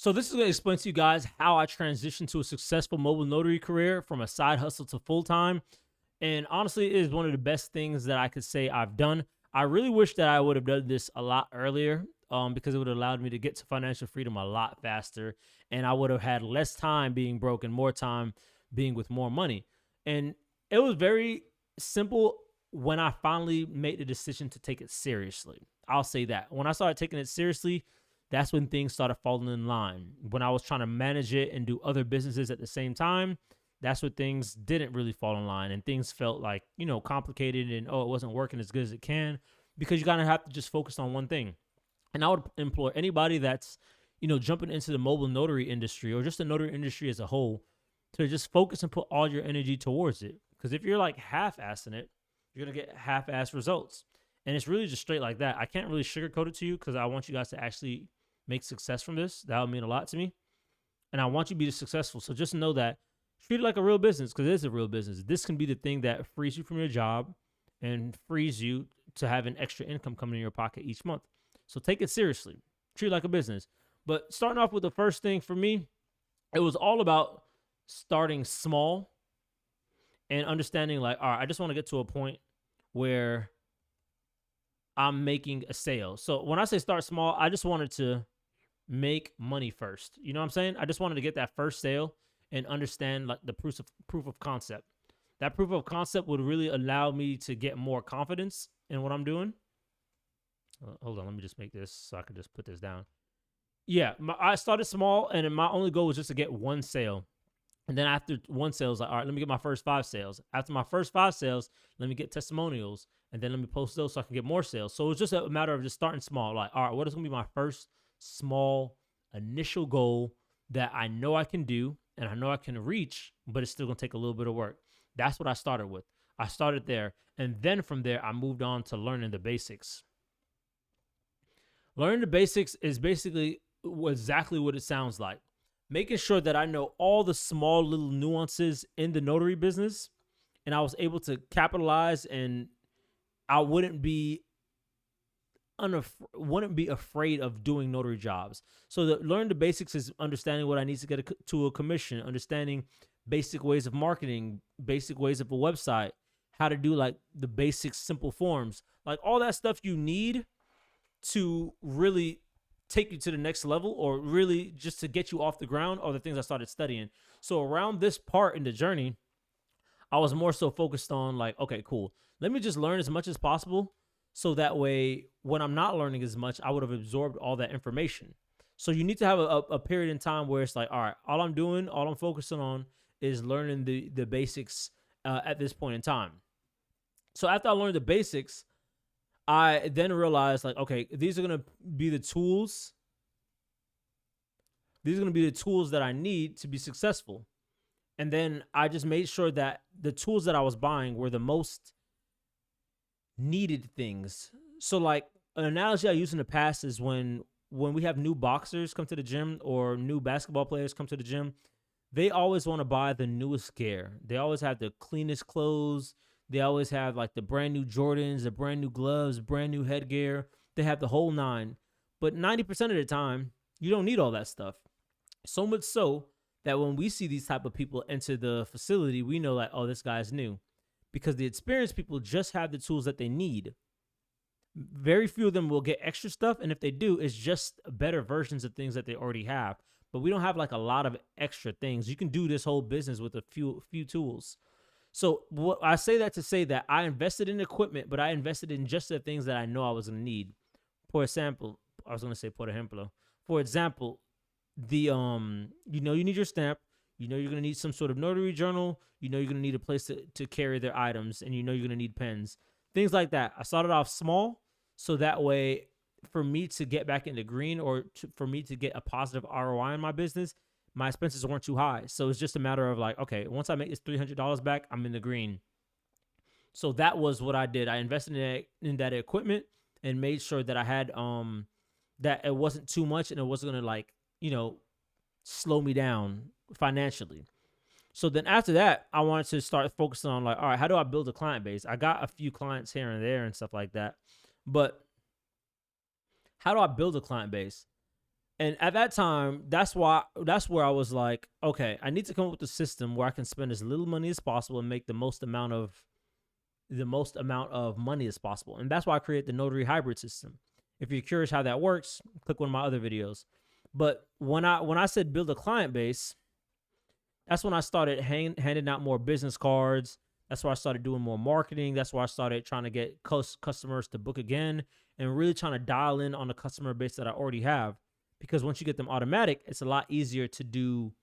So this is going to explain to you guys how I transitioned to a successful mobile notary career from a side hustle to full time. And honestly, it is one of the best things that I could say I've done. I really wish that I would have done this a lot earlier, because it would have allowed me to get to financial freedom a lot faster. And I would have had less time being broke and more time being with more money. And it was very simple when I finally made the decision to take it seriously. I'll say that. When I started taking it seriously, that's when things started falling in line. When I was trying to manage it and do other businesses at the same time, that's when things didn't really fall in line and things felt like, complicated and, it wasn't working as good as it can, because you gotta have to just focus on one thing. And I would implore anybody that's, jumping into the mobile notary industry or just the notary industry as a whole to just focus and put all your energy towards it. Because if you're like half-assing it, you're going to get half-ass results. And it's really just straight like that. I can't really sugarcoat it to you because I want you guys to actually make success from this. That would mean a lot to me. And I want you to be successful. So just know that treat it like a real business, because it is a real business. This can be the thing that frees you from your job and frees you to have an extra income coming in your pocket each month. So take it seriously. Treat it like a business. But starting off with the first thing for me, it was all about starting small and understanding like, all right, I just want to get to a point where I'm making a sale. So when I say start small, I just wanted to make money first. You know what I'm saying? I just wanted to get that first sale and understand like the proof of concept. That proof of concept would really allow me to get more confidence in what I'm doing. Hold on, let me just make this so I can just put this down. Yeah, I started small, and my only goal was just to get one sale. And then after one sale, I was like, all right, let me get my first 5 sales. After my first 5 sales, let me get testimonials, and then let me post those so I can get more sales. So it was just a matter of just starting small. Like, all right, what is going to be my first small initial goal that I know I can do and I know I can reach, but it's still going to take a little bit of work. That's what I started with. I started there, and then from there, I moved on to learning the basics. Learning the basics is basically exactly what it sounds like. Making sure that I know all the small little nuances in the notary business, and I was able to capitalize, and I wouldn't be afraid of doing notary jobs. So learn the basics is understanding what I need to get to a commission, understanding basic ways of marketing, basic ways of a website, how to do like the basic simple forms, like all that stuff you need to really take you to the next level, or really just to get you off the ground, are the things I started studying. So around this part in the journey, I was more so focused on like, okay, cool. Let me just learn as much as possible. So that way, when I'm not learning as much, I would have absorbed all that information. So you need to have a period in time where it's like, all right, all I'm focusing on is learning the basics at this point in time. So after I learned the basics, I then realized like, okay, these are going to be the tools. These are going to be the tools that I need to be successful. And then I just made sure that the tools that I was buying were the most needed things. So like an analogy I used in the past is when we have new boxers come to the gym or new basketball players come to the gym, they always want to buy the newest gear. They always have the cleanest clothes. They always have like the brand new Jordans, the brand new gloves, brand new headgear. They have the whole 9. But 90% of the time, you don't need all that stuff. So much so that when we see these type of people enter the facility, we know like, oh, this guy's new. Because the experienced people just have the tools that they need. Very few of them will get extra stuff. And if they do, it's just better versions of things that they already have. But we don't have like a lot of extra things. You can do this whole business with a few tools. So what I say that to say that I invested in equipment, but I invested in just the things that I know I was going to need. For example, the you need your stamp. You know you're going to need some sort of notary journal. You know you're going to need a place to carry their items, and you know you're going to need pens. Things like that. I started off small, so that way for me to get back into green, or for me to get a positive ROI in my business, my expenses weren't too high. So it's just a matter of like, okay, once I make this $300 back, I'm in the green. So that was what I did. I invested in that equipment and made sure that I had that it wasn't too much and it wasn't going to like, slow me down financially. So then after that, I wanted to start focusing on like, all right, how do I build a client base? I got a few clients here and there and stuff like that. But how do I build a client base? And at that time, that's where I was like, okay, I need to come up with a system where I can spend as little money as possible and make the most amount of money as possible. And that's why I created the Notary hybrid system. If you're curious how that works, click one of my other videos. But when I said build a client base, that's when I started handing out more business cards. That's why I started doing more marketing. That's why I started trying to get customers to book again and really trying to dial in on the customer base that I already have. Because once you get them automatic, it's a lot easier to do.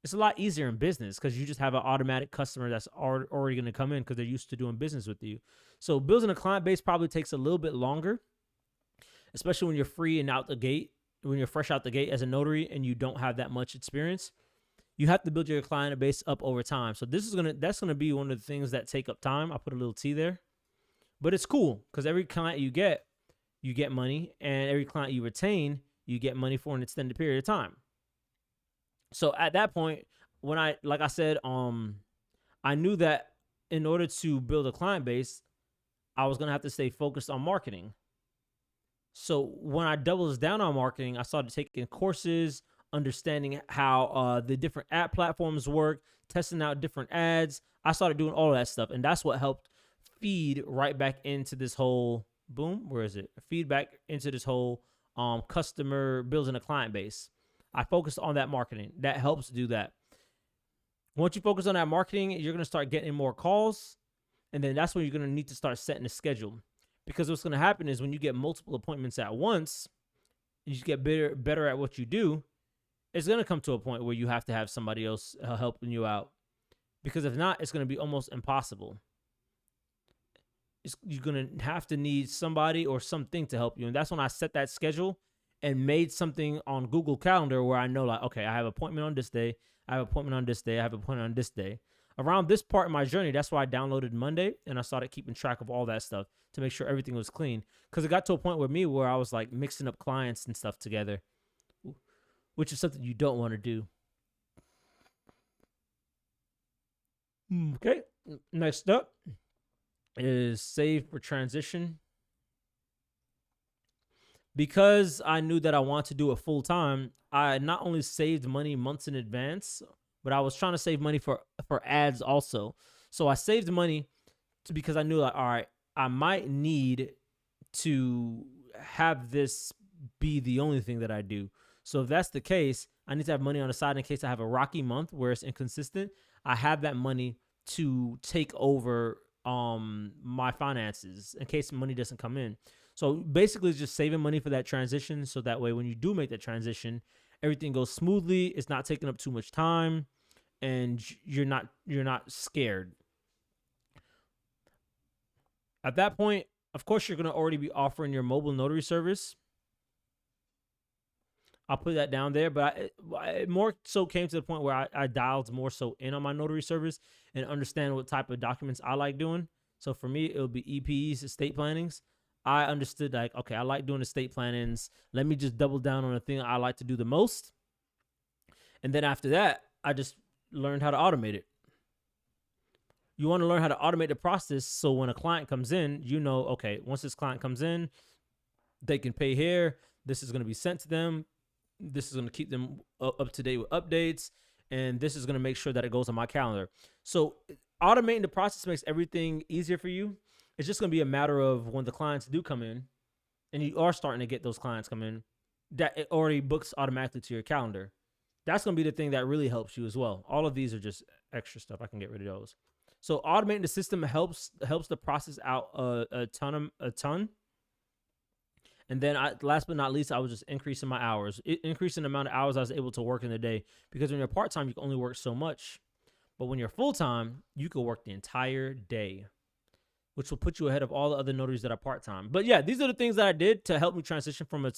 It's a lot easier in business because you just have an automatic customer that's already going to come in because they're used to doing business with you. So building a client base probably takes a little bit longer, especially when you're free and out the gate, when you're fresh out the gate as a notary and you don't have that much experience. You have to build your client base up over time. So that's gonna be one of the things that take up time. I put a little T there, but it's cool because every client you get money, and every client you retain, you get money for an extended period of time. So at that point, when like I said, I knew that in order to build a client base, I was gonna have to stay focused on marketing. So when I doubled down on marketing, I started taking courses, understanding how the different ad platforms work, testing out different ads. I started doing all of that stuff, and that's what helped feed right back into this whole boom. Where is it? Feedback into this whole customer building a client base. I focused on that marketing. That helps do that. Once you focus on that marketing, you're gonna start getting more calls, and then that's when you're gonna need to start setting a schedule. Because what's gonna happen is when you get multiple appointments at once, you just get better at what you do. It's going to come to a point where you have to have somebody else helping you out. Because if not, it's going to be almost impossible. You're going to have to need somebody or something to help you. And that's when I set that schedule and made something on Google Calendar where I know, like, okay, I have an appointment on this day. I have an appointment on this day. I have an appointment on this day. Around this part of my journey, that's why I downloaded Monday, and I started keeping track of all that stuff to make sure everything was clean. Because it got to a point with me where I was like mixing up clients and stuff together, which is something you don't want to do. Okay, next up is save for transition. Because I knew that I wanted to do it full time, I not only saved money months in advance, but I was trying to save money for ads also. So I saved money because I knew, like, all right, I might need to have this be the only thing that I do. So if that's the case, I need to have money on the side in case I have a rocky month where it's inconsistent. I have that money to take over my finances in case money doesn't come in. So basically it's just saving money for that transition, so that way when you do make that transition, everything goes smoothly, it's not taking up too much time, and you're not scared. At that point, of course, you're going to already be offering your mobile notary service. I'll put that down there, but it more so came to the point where I dialed more so in on my notary service and understand what type of documents I like doing. So for me, it'll be EPs, estate plannings. I understood, like, okay, I like doing estate plannings. Let me just double down on the thing I like to do the most. And then after that, I just learned how to automate it. You want to learn how to automate the process so when a client comes in, you know, okay, once this client comes in, they can pay here. This is going to be sent to them. This is going to keep them up to date with updates. And this is going to make sure that it goes on my calendar. So automating the process makes everything easier for you. It's just going to be a matter of when the clients do come in, and you are starting to get those clients come in, that it already books automatically to your calendar. That's going to be the thing that really helps you as well. All of these are just extra stuff. I can get rid of those. So automating the system helps the process out a ton. And then last but not least, I was just increasing my hours, increasing the amount of hours I was able to work in a day. Because when you're part-time, you can only work so much. But when you're full-time, you can work the entire day, which will put you ahead of all the other notaries that are part-time. But yeah, these are the things that I did to help me transition from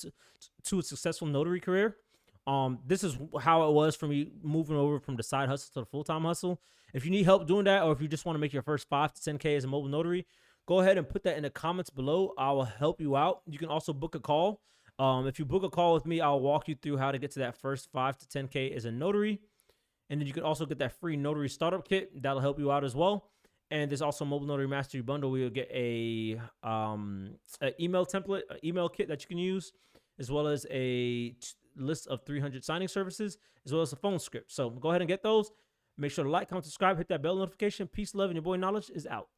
to a successful notary career. This is how it was for me moving over from the side hustle to the full-time hustle. If you need help doing that, or if you just want to make your first 5 to 10K as a mobile notary, go ahead and put that in the comments below. I will help you out. You can also book a call. If you book a call with me, I'll walk you through how to get to that first 5 to 10K as a notary. And then you can also get that free notary startup kit. That'll help you out as well. And there's also a mobile notary mastery bundle where you'll get a email template, an email kit that you can use, as well as a list of 300 signing services, as well as a phone script. So go ahead and get those. Make sure to like, comment, subscribe, hit that bell notification. Peace, love, and your boy Knowledge is out.